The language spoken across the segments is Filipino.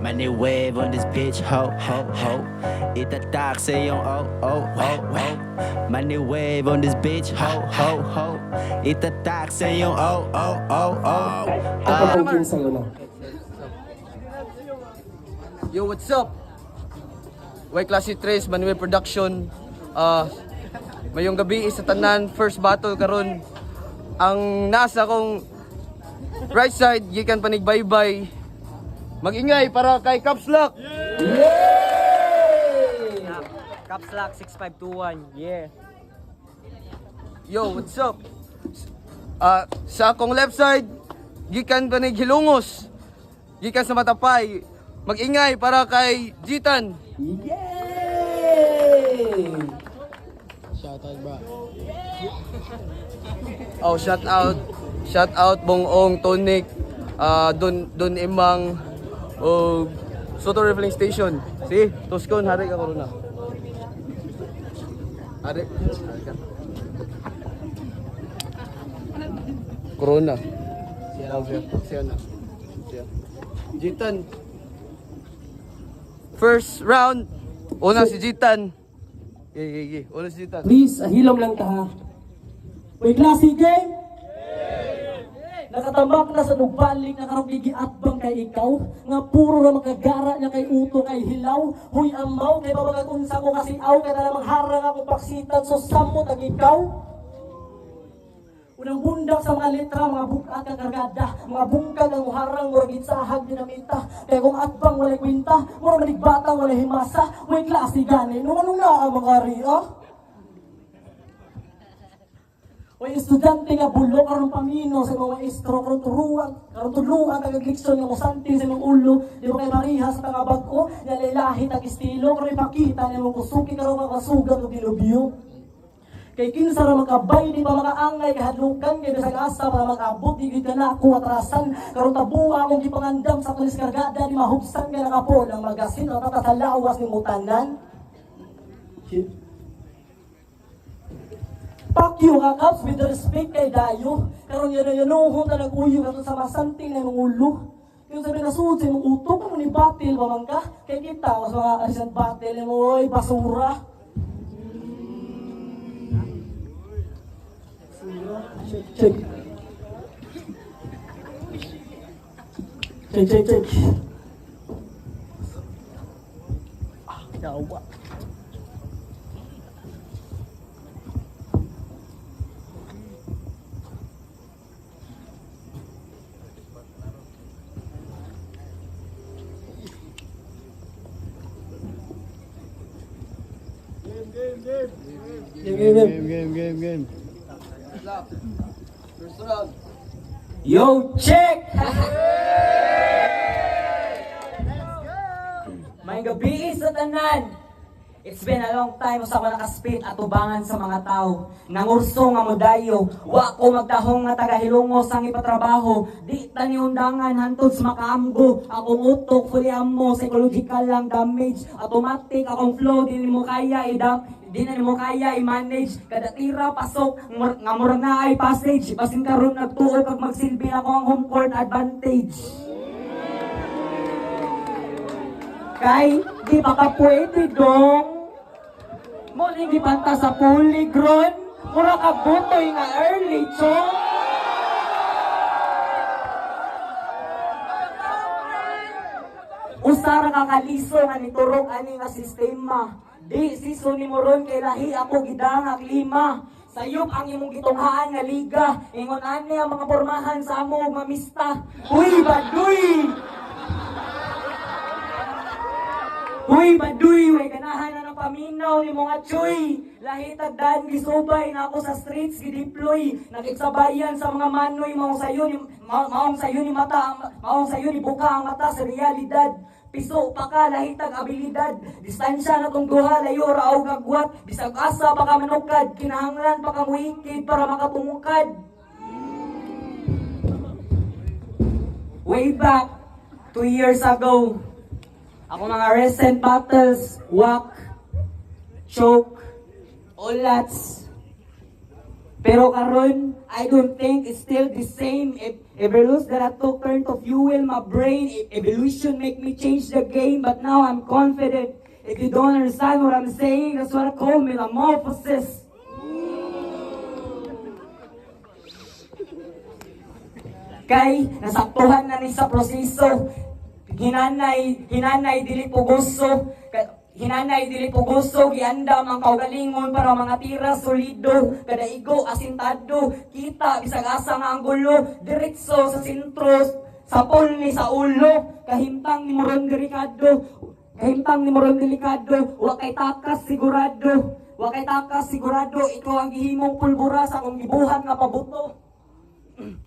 Money wave on this bitch, ho, ho, ho. Itatak sa iyong oh, oh, oh, oh. Money wave on this bitch, ho, ho, ho. Itatak sa iyong oh, oh, oh, oh. Kapag sa'yo na. Yo, what's up? Y Classy Trace, Manuel Production. Mayong gabi sa tanan, first battle karon. Ang nasa kong right side, gikan panigbaybay. Mag-ingay para kay Caps Lock. Yay! Caps Lock 6521, yeah. Yo, what's up? Sa akong left side, gikan panig Hilongos. Gikan sa Matapay. Mag-ingay para kay Jitan. Yay! Oh, shout out. Shout out Bongong, Tonic, Don Imang, Soto Refilling Station. Si, Tuskon, hari ka corona. Hari ka. Corona. Siya na. Jitan. First round, una si Jitan. Una si Jitan. Please, hilom lang ta ha. Uy, Classy game! Nakatambak na sa nugbalik na karong gigiatbang kay ikaw nga puro na makagara niya kay uto kay hilaw. Huy amaw kay babagagunsa ko kasi aw kay na harang ako paksitan so samot ang ikaw. Unang bundak sa mga letra, mga bukat kakargada, mga bungkag ang harang, murag gitsahag dinamita. Kaya kung atbang walay kwinta, murag manigbatang walay himasa. Uy, Classy gani, nung na ang mga ria? Uy, estudyante nga bulok karong pamino sa mga maestro karong tuluan tagagliksyon nga musanti sa mga ulo di ba kay Maria sa tangabag ko nalalahi tag estilo karong ipakita niya mo kusuki karong mga sugat o dilubyo kay kinsa ra makabay di pa makaangay kahadlukan kay bisag asa para makabot di gid kana ako atrasan karong tabuha akong gipangandam sa pulis kargada di mahubsan kay nakapol ang magasin o tatatalawas ni mutanan. Fuck you ha, Caps, with respect kay Dayo. Karon yan nuhon na nag-uyo ka sa masanting na yung ulo. Yung sabi na suod sa yung utok, ano ni battle ba man ka? Kay kita, mas mga recent battle mo, oy, basura. Check. Check. Yawa. Game. First round. Yo, check! May gabi sa tanan. It's been a long time sa ako nakaspit at ubangan sa mga tao. Nangurso nga modayo, wa ko magtahong nga taga-Hilongos ang ipatrabaho. Di tani undangan hantod sa makaamgo. Akong utok, fully ammo, psychological lang damage. Automatic akong flow, di mo kaya i-manage. Kada tira, pasok, nga murag na ay passage. Basin karon nagtuo kag magsilbi ako ang home court advantage. Kay, di ba ka pwede dong? Muling gipanta sa polygon, mura ka butoy nga early, chong. Usara ka kaliso nga niturog ani nga sistema. Di siso ni moron kay lahi ako gidangag lima. Sayop ang imong gitunghaan nga liga. Ingon ani ang mga pormahan sa amo mamista. Uy, baduy! Uy, baduy, way ganahan na ng paminaw ni mga chuy. Lahitag daan gisubay na ako sa streets gideploy. Nakiksabayan sa mga manoy maong sayo ni buka ang mata sa realidad. Piso pa ka lahitag abilidad. Distansya na tong duha layo raog agwat. Bisag asa pa ka manukad, kinahanglan pa ka muikid para makatungkad. Way back 2 years ago, ako mga recent battles, whack, choke, ulats. Pero karon, I don't think it's still the same. Evolus that I took turn to fuel my brain. Evolution make me change the game, but now I'm confident. If you don't understand what I'm saying, that's what I call metamorphosis. Kay, nasaktuhan na ni sa proseso. Hinanay, dili puguso. Hinanay, dili puguso, gianda mang kaugalingon para mga tira solido, kadaigo, asintado, kita, bisag asa nga ang gulo, diretso sa sentro, sa pulni, sa ulo, kahimtang ni moron delikado, wakay takas sigurado, ikaw ang gihimong pulbura sa akong gibuhat nga pabuto.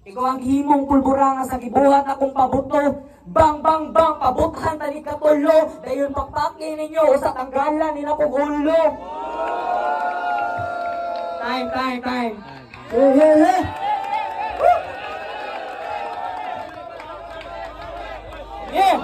Ikaw ang himong pulbura nga sa gibuhat akong pabuto. Bang, pabuthan tani katulo. Dayon pakpaki ninyo sa tanggalan nila kong ulo. Time. Hey. Yeah.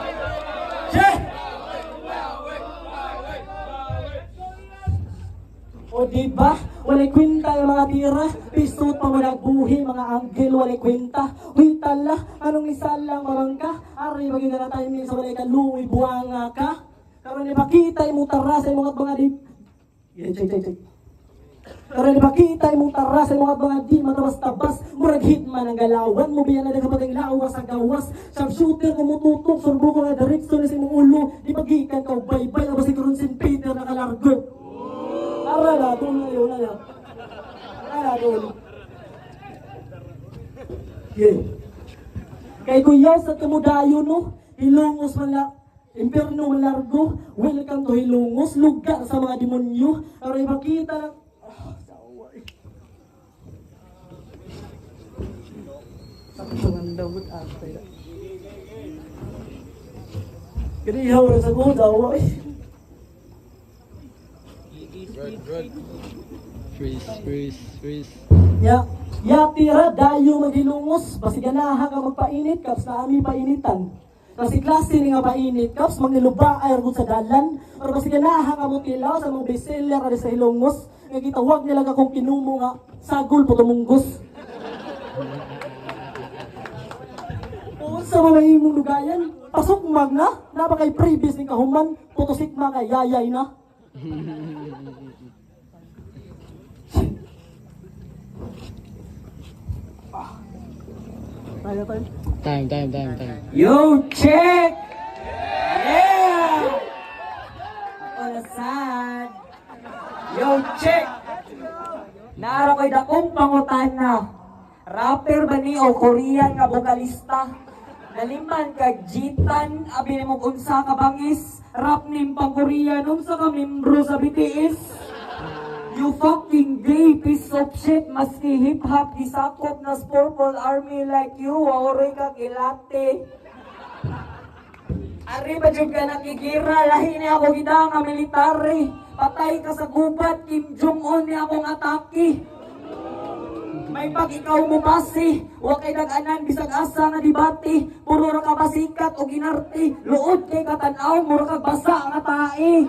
O diba? Walay kwenta yung mga tira. Pisot pa mo nagbuhi, mga anggel, walay kwenta. Huy tala, anong isalang mamangka? Ari, maging na tayo sa walay kaluwi, buwanga ka. Karon ipakita imong tara sa imong mga di... Yeah, check. Karon ipakita imong tara sa imong mga di matabas-tabas. Murag hitman ang galawan, mo biyan na kapag ang lawas sa gawas. Sharpshooter ko mututok, surbo ko nga direksyon sa imong ulo. Di magikan ka baybay, abas si Karon St. Peter nakalargo. Arala, doon na yun. Yeah. Kay kuyaw sa kamudayo, no? Hilongos man imperno man largo. Welcome to Hilongos, lugar sa mga demonyo. Aray makita lang. Sakto nga dawot atay. Kinihaw na sa kudaw. Freeze. Ya tira dayo maghilungos, basi ganaha ka magpainit kaps na ami painitan. Kasi klase ni nga painit kaps mangiluba ay argud sa dalan, or basi ganaha ka mo tilaw sa mga bestseller ari sa Hilongos, nga gitawag nila ka kung kinumo nga sagol po tumunggos. Sa mga imong lugayan, pasok magna, napakay previous ni kahuman, putosikma kay yayay na. Time. Yo, check! Yeah! Ako na sad. Yo, check! Naara ko'y dakong pangutana. Rapper ba ni o Korean nga vokalista? Naliman kag Jitan, abi ni mong unsa ka bangis. Rap nim pang Korean, unsa ka membro sa BTS? You fucking gay piece of shit, maski hip-hop, gisakop na Purple Army like you, waoroy ka kilate. Ari ba dyan ka nakigira, lahi niya ako gida nga military. Patay ka sa gubat, Kim Jong-un niya akong atake. May pag ikaw mo basi, wa kay dag-anan bisag asa nga debate. Puro ra ka basikat o ginarte, luod kay katanaw, mura ka basa nga tae.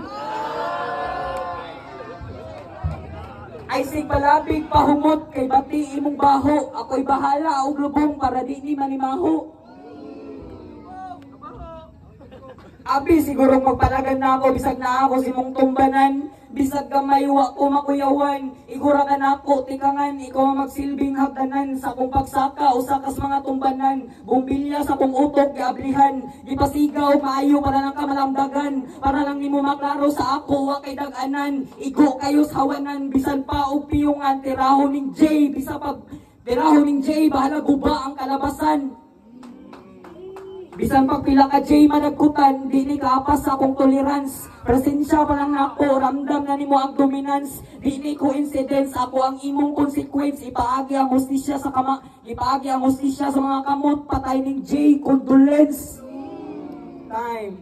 Ay sig palabig pahumot kay bati imong baho, ako'y bahala og lubong para di ni manimaho. Abi siguro magpalagan na ako bisag na ako si mong tumbanan, bisag gamay wa ko makuyawan, igura ka na ako tikangan, ikaw ang magsilbing hagdanan sa akong pagsaka o sakas mga tumbanan, bumbilya sa akong utok giablihan, gipasigaw maayo para lang ka malamdagan, para lang nimo maklaro sa ako wa kay dag-anan, igo kayo sa hawanan, bisan pa og piyungan, tiraho ning J, bahala guba ang kalabasan. Bisan pagpila ka J managkutan, di ni kaapas sa akong tolerance. Presensya pa lang ako, ramdam na nimo ang dominance. Di ni coincidence, ako ang imong consequence. Ipaagi ang hustisya sa mga kamot, patay ning J, condolence. Time.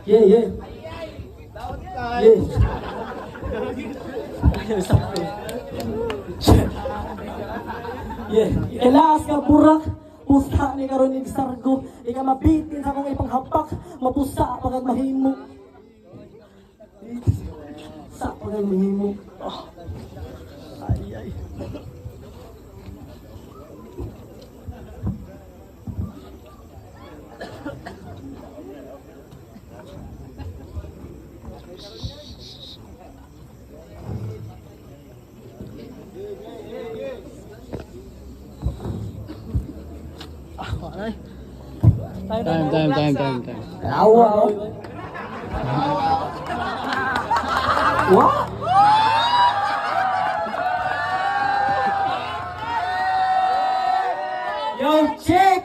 Yeah. Yeah. Elas ka burak, Pusa ni karon ni Sargo, ika mabitin sa akong ipanghapak, mapusa pagag mahimo. Sa pagag mahimo. Oh. Ay. Time. Awa. What? Yo, chick!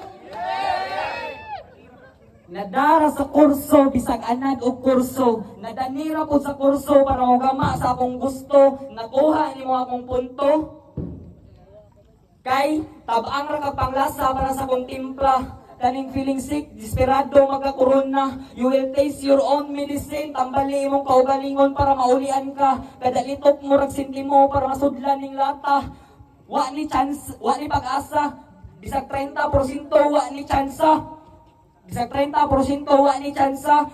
Nadara sa kurso, bisag anad o kurso. Nadanira po sa kurso para magama sa akong gusto. Nakuha ni mo akong punto. Kay, tabang ra ka panglasa para sa akong timpla. Kaning feeling sick, desperado magkakuron na. You will taste your own medicine. Tambali imong kaugalingon para maulian ka. Kadalitok mo ragsinti mo para masudlan ning lata. Wa ni chance, wa ni pag-asa. Bisag 30% wa ni tsansa. Bisag 30% wa ni tsansa.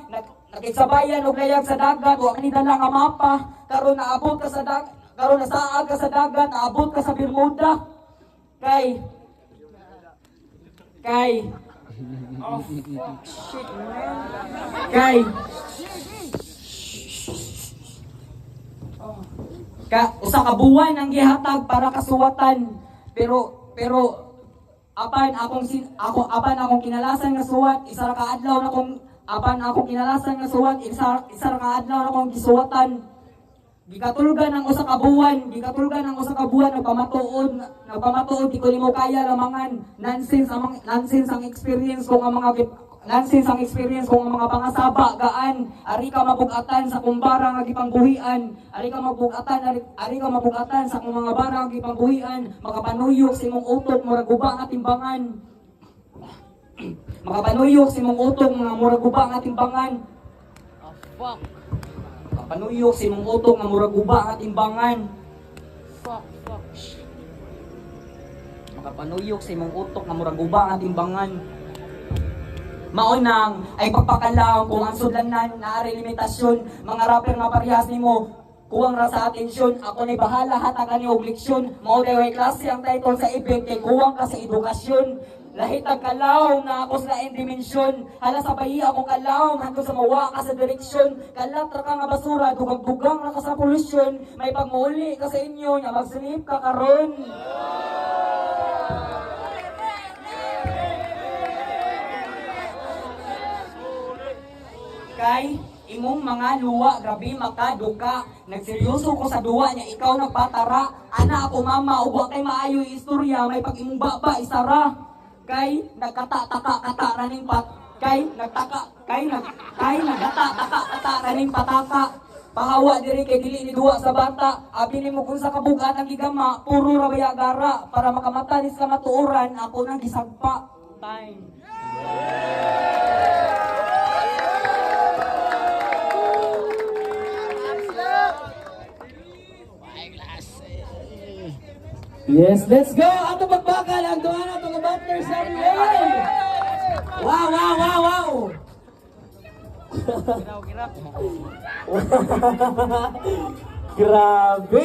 Nakiksabayan og layag sa dagat, wa ni dala nga mapa. Karon naabot ka sa dagat, karon nasaag ka sa dagat, naabot ka sa Bermuda. Kay oh fuck shit man. Usa ka buwan ang gihatag para kasuwatan. Pero apan akong kinalasan nga suwat, isa ra ka adlaw na kong apan akong kinalasan nga suwat, isa ra ka adlaw na kong gisuwatan. Gikatulgan ang usa ka buwan, nagpamatuod di ko nimo kaya lamangan. Nonsense ang experience ko nga mga pangasaba gaan. Ari ka mabugatan sa kung barang nga gipangbuhian. Ari ka mabugatan sa kung mga barang nga gipangbuhian. Makapanuyok sa imong utok murag guba nga timbangan. Makapanuyok sa imong utok nga murag guba nga timbangan. Panuyok si mong utok nga murag guba nga timbangan. Makapanuyok si mong utok nga murag guba nga timbangan. Maunang ay pagpakalaw kung ang sudlanan naari limitasyon. Mga rapper nga parehas nimo kuwang ra sa atensyon. Ako ni bahala hatagan ni og leksyon. Mao day klase ang title sa event kay kuwang ka sa edukasyon. Lahitag kalaw na ako sa laing dimensyon. Hala sa bayi akong kalaw hangtod sa mawa ka sa direksyon. Kalat ra ka nga basura, dugang-dugang ra ka sa polusyon. May pagmuli ka sa inyo nga magsilip ka karon. Kay imong mga luwa, grabe makaduka. Nagseryoso ko sa duwa niya, ikaw nagpatara. Ana ako mama, ug kay maayo istorya, may pag imong baba isara. Kay nagkata-taka-kata raning raning pataka. Pahawa diri kay dili ni duwa sa bata. Abi nimo kung sa kabugat ang gigama, puro ra bayagara para makamatanis ka matuoran, ako nang gisagpa. Time. Yes, let's go! Ato pagbakal ang doon na itong butters anyway! Wow! Grabe!